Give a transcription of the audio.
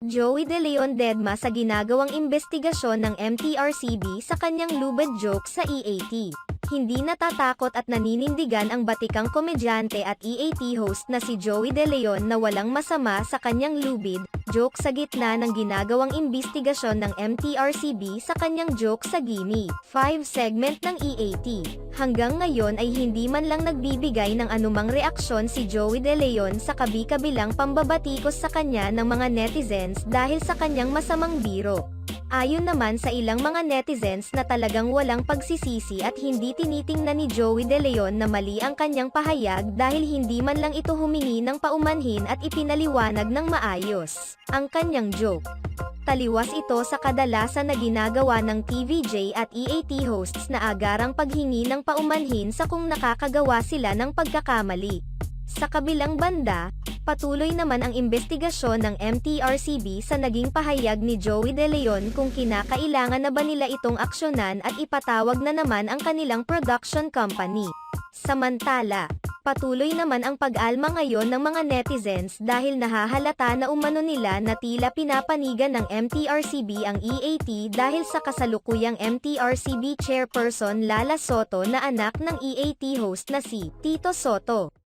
Joey De Leon dedma sa ginagawang investigasyon ng MTRCB sa kanyang lubid joke sa EAT. Hindi natatakot at naninindigan ang batikang komedyante at EAT host na si Joey De Leon na walang masama sa kanyang lubid joke sa gitna ng ginagawang imbestigasyon ng MTRCB sa kanyang joke sa Gimme 5 segment ng EAT. Hanggang ngayon ay hindi man lang nagbibigay ng anumang reaksyon si Joey De Leon sa kabi-kabilang pambabatikos sa kanya ng mga netizens dahil sa kanyang masamang biro. Ayon naman sa ilang mga netizens na talagang walang pagsisisi at hindi tinitingnan ni Joey De Leon na mali ang kanyang pahayag dahil hindi man lang ito humingi ng paumanhin at ipinaliwanag ng maayos ang kanyang joke. Taliwas ito sa kadalasan na ginagawa ng TVJ at EAT hosts na agarang paghingi ng paumanhin sa kung nakakagawa sila ng pagkakamali. Sa kabilang banda, patuloy naman ang investigasyon ng MTRCB sa naging pahayag ni Joey De Leon kung kinakailangan na ba nila itong aksyonan at ipatawag na naman ang kanilang production company. Samantala, patuloy naman ang pag-alma ngayon ng mga netizens dahil nahahalata na umano nila na tila pinapanigan ng MTRCB ang EAT dahil sa kasalukuyang MTRCB chairperson Lala Soto na anak ng EAT host na si Tito Soto.